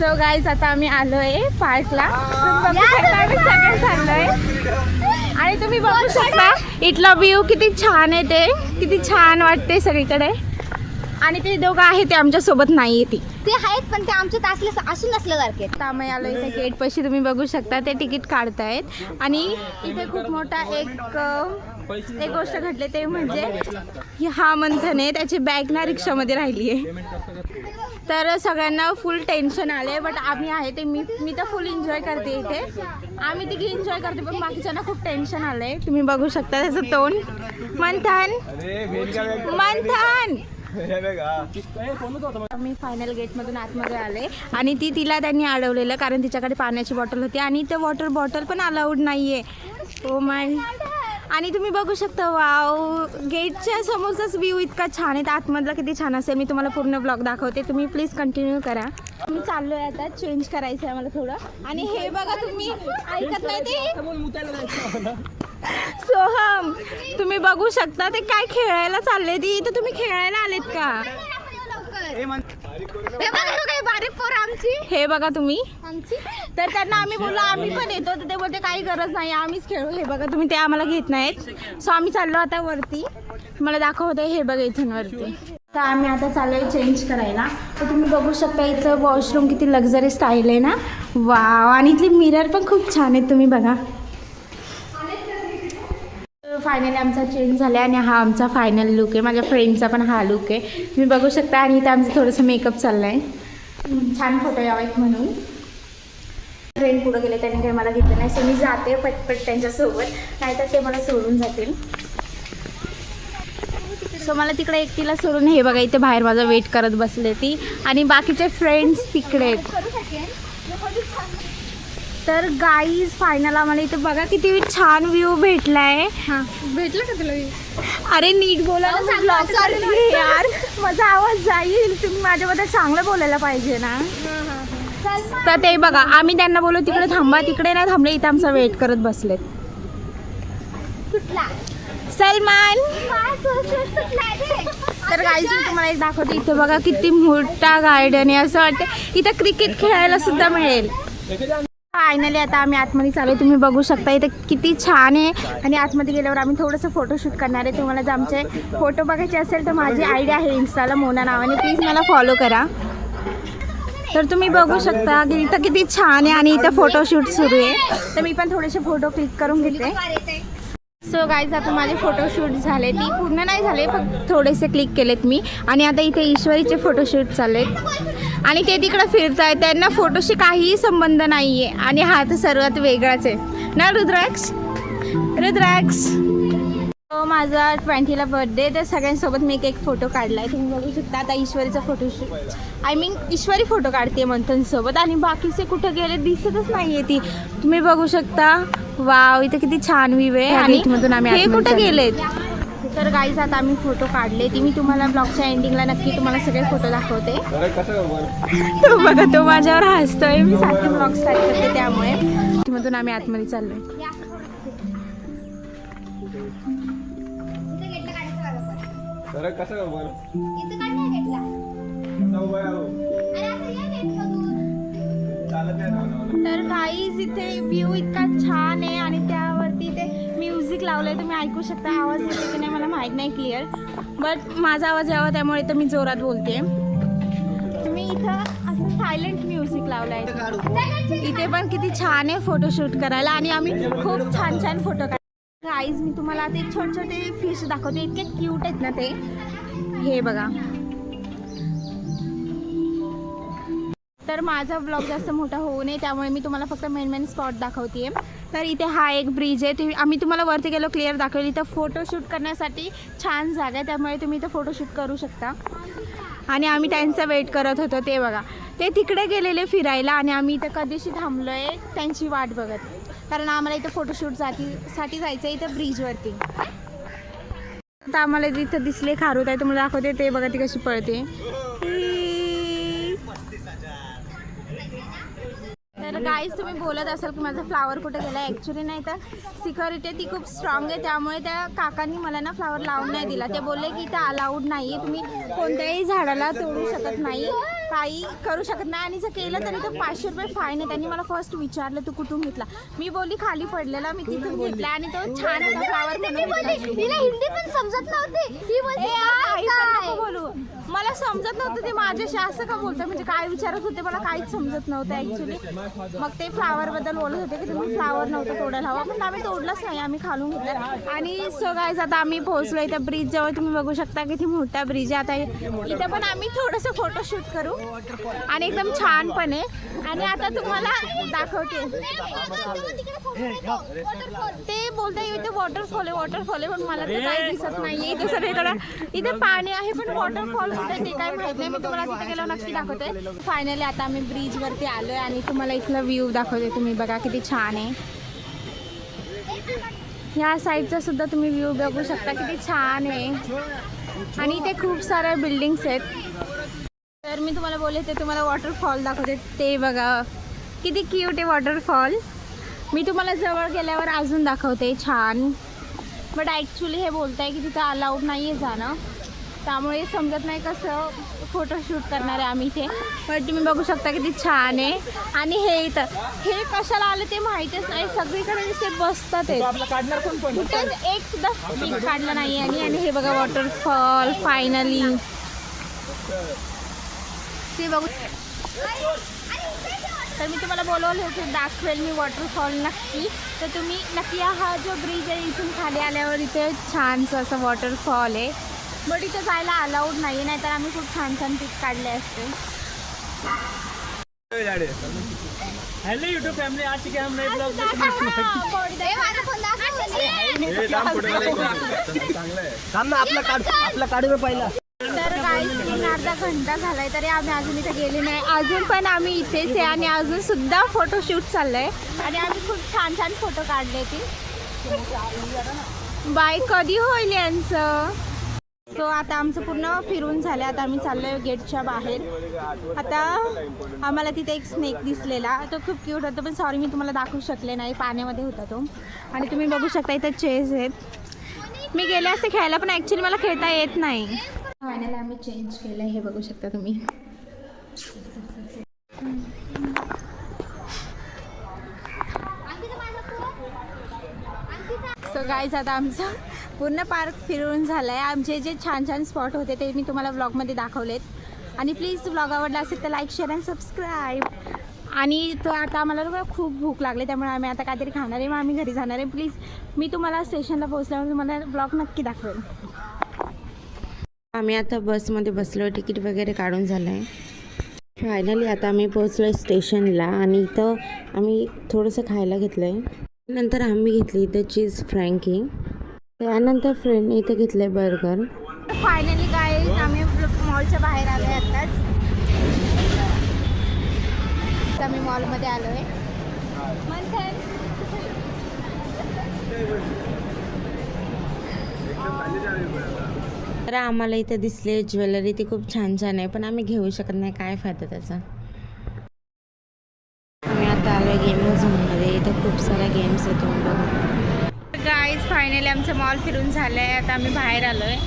So guys आता आम्ही आलोय पार्कला. आम्ही सगळे चाललोय आणि तुम्ही बघू शकता इथला व्ह्यू किती छान आहे, ते किती छान वाटते सगळीकडे. आणि ते दोघं आहेत ते आमच्या सोबत नाही येते, ते आहेत पण ते आमच्यात असून नसल्यासारखे. आता आम्ही आलो इथे गेट पाशी, तुम्ही बघू शकता ते तिकीट काढतायत. आणि इथे खूप मोठा एक गोष्ट घडली, ते म्हणजे हा मंथन आहे त्याची बॅग ना रिक्षामध्ये राहिली आहे. तर सगळ्यांना फुल टेन्शन आले, बट आम्ही आहे ते मी तर फुल एन्जॉय करते इथे. आम्ही तिघी एन्जॉय करते, पण बाकीच्यांना खूप टेन्शन आलंय. तुम्ही बघू शकता त्याचं तोंड. मंथन मंथन मी फायनल गेटमधून आतमध्ये आले आणि तिला त्यांनी अडवलेलं कारण तिच्याकडे पाण्याची बॉटल होती आणि ते वॉटर बॉटल पण अलाउड नाही आहे. Oh my. आणि तुम्ही बघू शकता वाव, गेटच्या समोरचाच व्ह्यू इतका छान आहे. आतमधला किती छान असेल, मी तुम्हाला पूर्ण ब्लॉग दाखवते, तुम्ही प्लीज कंटिन्यू करा. मी चाललो आहे आता, चेंज करायचं आहे मला थोडं. आणि हे बघा, तुम्ही ऐकत नाही ते सोहम, तुम्ही बघू शकता ते काय खेळायला चालले. ती तर तुम्ही खेळायला आलेत का? बारीक पोर आमची, हे बघा तुम्ही. आमची तर त्यांना आम्ही बोललो आम्ही पण येतो, तर ते बोलते काही गरज नाही, आम्हीच खेळू. हे बघा तुम्ही, ते आम्हाला घेत नाहीत. सो आम्ही चाललो आता वरती, मला दाखवते. हे बघा इथून वरती. तर आम्ही आता चाललोय चेंज करायला. तर तुम्ही बघू शकता इथं वॉशरूम किती लक्झरी स्टाईल आहे ना. वाव. आणि इथले मिरर पण खूप छान आहेत, तुम्ही बघा. फायनली आमचा चेंज झाला आणि हा आमचा फायनल लुक आहे. माझ्या फ्रेंडचा पण हा लुक आहे, तुम्ही बघू शकता. आणि इथं आमचं थोडंसं मेकअप चाललं आहे, छान फोटो यावेत म्हणून. फ्रेंड पुढं गेले, त्यांनी काही मला घेतलं नाही. सो मी जाते पटपट त्यांच्यासोबत, नाहीतर ते मला सोडून जातील. सो मला तिकडे एकटीला सोडून, हे बघा इथे बाहेर माझा वेट करत बसले ती. आणि बाकीचे फ्रेंड्स तिकडे आहेत. तर गाईज फायनल आम्हाला इथे बघा किती छान व्ह्यू भेटलाय. हां भेटलं का तुला? अरे नीट बोला ना, सॉरी यार, माझा आवाज जाईल. तुम्ही माझ्याबद्दल चांगलं बोलायला पाहिजे ना. तर ते बघा, आम्ही त्यांना बोलू तिकडे थांबा, तिकडे नाही थांबले, इथं आमचा वेट करत बसलेत. सलमान. तर गाईज मी तुम्हाला एक दाखवते, इथे बघा किती मोठा गार्डन आहे. असं वाटतं इथं क्रिकेट खेळायला सुद्धा मिळेल. फायनली आता आम्ही आतमध्ये चालू, तुम्ही बघू शकता इथे किती छान आहे. आणि आतमध्ये गेल्यावर आम्ही थोडंसं फोटोशूट करणार आहे. तुम्हाला जर आमचे फोटो बघायचे असेल तर माझी आयडी आहे इंस्टाला मोना नावाने, प्लीज मला फॉलो करा. तर तुम्ही बघू शकता की इथं किती छान आहे आणि इथं फोटोशूट सुरू आहे. तर मी पण थोडेसे फोटो क्लिक करून घेते. सो गाईज आता माझे फोटोशूट झाले, ती पूर्ण नाही झाले, फक्त थोडेसे क्लिक केलेत मी. आणि आता इथे ईश्वरीचे फोटोशूट चाललेत आणि ते तिकडे फिरत आहेत, त्यांना फोटोशी काहीही संबंध नाही आहे. आणि हा तर सर्वात वेगळाच आहे ना रुद्राक्ष. माझा 20ला बर्थडे, तर सगळ्यांसोबत मी एक फोटो काढला आहे, तुम्ही बघू शकता. आता ईश्वरीचा फोटोशूट, ईश्वरी फोटो काढते मंथनसोबत. आणि बाकीचे कुठं गेले दिसतच नाही आहे ती, तुम्ही बघू शकता. वाव, इथे किती छान व्ह्यू आहे. आणि इथमधून आम्ही हे कुठं गेलेत. तर गाईज आता आम्ही फोटो काढले, ती मी तुम्हाला ब्लॉगच्या एंडिंगला नक्की तुम्हाला सगळे फोटो दाखवते. तो बघा, तो माझ्यावर हसतोय. मी सारखे ब्लॉग स्टार्ट करते, त्यामुळे इथमधून आम्ही आतमध्ये चाललोय. तर गाईज इथे व्ह्यू इतका छान आहे आणि त्यावरती ते म्युझिक लावलंय, तुम्ही ऐकू शकता. आवाज येतो की नाही मला माहीत नाही क्लिअर, बट माझा आवाज यावा त्यामुळे तर मी जोरात बोलते. तुम्ही इथं असं सायलेंट म्युझिक लावलंय. इथे पण किती छान आहे फोटोशूट करायला आणि आम्ही खूप छान छान फोटो काढ. गाईज मी तुम्हाला आता एक छोटे छोटे फिश दाखवते, इतके क्यूट आहेत ना ते. हे बघा. तर माझा ब्लॉग जास्त मोठा होऊ नये त्यामुळे मी तुम्हाला फक्त मेन स्पॉट दाखवते. तर इथे हा एक ब्रिज आहे, आम्ही तुम्हाला वरती गेलो क्लिअर दाखवली. इथं फोटोशूट करण्यासाठी छान जागा आहे, त्यामुळे तुम्ही इथं फोटोशूट करू शकता. आणि आम्ही त्यांचा वेट करत होतो, ते बघा ते तिकडे गेलेले फिरायला आणि आम्ही इथं कधीशी थांबलो आहे त्यांची वाट बघत, कारण आम्हाला इथं फोटोशूट साठी जायचं आहे इथं ब्रिजवरती. आता आम्हाला इथं दिसले खारुताई आहे, तुम्हाला दाखवते. ते बघा ती कशी पळते. तर गाईज तुम्ही बोलत असाल की माझा फ्लावर कुठे गेला, ॲक्च्युली नाही, तर सिक्युरिटी ती खूप स्ट्रॉंग आहे, त्यामुळे त्या काकांनी मला ना फ्लावर लावून नाही दिला. ते बोलले की इथं अलाउड नाही आहे, तुम्ही कोणत्याही झाडाला तोडू शकत नाही. काही करू शकत नाही आणि जर केलं तरी तो 500 रुपये फाईन आहे. त्यांनी मला फर्स्ट विचारलं तू कुठून घेतला, मी बोलली खाली पडलेला मी तिथून घेतला आणि तो छान होता फ्लावर म्हणून. तिला हिंदी पण समजत नव्हती. ही बोलते काही पण काय नको बोलू, मला समजत नव्हतं ते माझ्याशी असं का बोलतं, म्हणजे काय विचारत होते मला काहीच समजत नव्हतं ॲक्च्युली. मग ते फ्लावर बद्दल बोलत होते की तुम्ही फ्लावर नव्हतं तोडायला हवा, पण आम्ही तोडलंच नाही, आम्ही खालून घेतलं. आणि सो गाईज आता आम्ही पोहोचलो इथं ब्रिज जवळ. तुम्ही बघू शकता किती मोठा ब्रिज आहे. आता इथं पण आम्ही थोडंसं फोटोशूट करू आणि एकदम छान पण आहे. आणि आता तुम्हाला दाखवते, ते बोलता इथे वॉटरफॉल आहे पण मला ते काही दिसत नाहीये. इथे सगळीकडे इथे पाणी आहे पण वॉटरफॉल कुठे ते काही माहित नाही. मी तुम्हाला तिथे गेलो नक्की दाखवते. फायनली आता आम्ही ब्रिज वरती आलोय आणि तुम्हाला इथला व्ह्यू दाखवते. तुम्ही बघा किती छान आहे. या साईडचा सुद्धा तुम्ही व्ह्यू बघू शकता किती छान आहे. आणि इथे खूप साऱ्या बिल्डिंग्स आहेत. तर मी तुम्हाला बोलले ते तुम्हाला वॉटरफॉल दाखवते. ते बघा किती क्यूट आहे वॉटरफॉल. मी तुम्हाला जवळ गेल्यावर अजून दाखवते छान. बट ॲक्च्युली हे बोलत आहे की तिथं अलाउड नाही आहे जाणं, त्यामुळे समजत नाही कसं फोटोशूट करणार आहे आम्ही इथे. पण तुम्ही बघू शकता किती छान आहे. आणि हे इथं हे कशाला आलं ते माहितीच नाही, सगळीकडे नुसते बसतात कुठेच एक सुद्धा पिक काढला नाही. आणि हे बघा वॉटरफॉल फायनली ते बघू. तर मी तुम्हाला बोलवलं होतं दाखवेल मी वॉटरफॉल नक्की. तर तुम्ही नक्की हा जो ब्रिज आहे इथून खाली आल्यावर इथे छानसं असं वॉटरफॉल आहे. बट इथे जायला अलाउड नाही, नाहीतर आम्ही खूप छान छान पिक काढले असते. हेलो यूट्यूब फैमिली, आज के हम नए ब्लॉग में आपला काढू पहिला. तर काही 3-अर्धा घंटा झालाय तरी आम्ही अजून इथे गेले नाही. अजून पण आम्ही इथेच आहे आणि अजून सुद्धा फोटोशूट चाललंय आणि आम्ही खूप छान छान फोटो काढले ती. बाय कधी होईल यांचं. सो आता आमचं पूर्ण फिरून झालं. आता आम्ही चाललोय गेटच्या बाहेर. आता आम्हाला तिथे एक स्नेक दिसलेला, तो खूप क्यूट होता पण सॉरी मी तुम्हाला दाखवू शकले नाही, पाण्यामध्ये होता तो. आणि तुम्ही बघू शकता इथे चेस आहेत. मी गेले असते खेळायला पण ॲक्च्युली मला खेळता येत नाही. फायनली आम्ही चेंज केलं, हे बघू शकता तुम्ही. सो गाईज आता आमचं पूर्ण पार्क फिरून झालं आहे. आमचे जे छान छान स्पॉट होते ते मी तुम्हाला व्लॉगमध्ये दाखवलेत. आणि प्लीज व्लॉग आवडला असेल तर लाईक शेअर आणि सबस्क्राईब. आणि तो आता आम्हाला खूप भूक लागली त्यामुळे आम्ही आता काहीतरी खाणार आहे, मग आम्ही घरी जाणार आहे. प्लीज मी तुम्हाला स्टेशनला पोहोचल्यावर तुम्हाला व्लॉग नक्की दाखवेल. आम्ही आता बसमध्ये बसलो, तिकीट वगैरे काढून झालं आहे. फायनली आता आम्ही पोहोचलो आहे स्टेशनला आणि इथं आम्ही थोडंसं खायला घेतलं आहे. नंतर आम्ही घेतली इथं चीज फ्रँकी. त्यानंतर फ्रेंडने इथं घेतलं आहे बर्गर. फायनली गाईज आम्ही मॉलच्या बाहेर आलो आहे आत्ताच. आम्ही मॉलमध्ये आलो आहे. तर आम्हाला इथं दिसले ज्वेलरी, ती खूप छान छान आहे पण आम्ही घेऊ शकत नाही, काय फायदा त्याचा. आम्ही आता आलो आहे गेम झोनमध्ये. इथं खूप साऱ्या गेम्स आहेत. गाईज फायनली आमचं मॉल फिरून झालं आहे. आता आम्ही बाहेर आलो आहे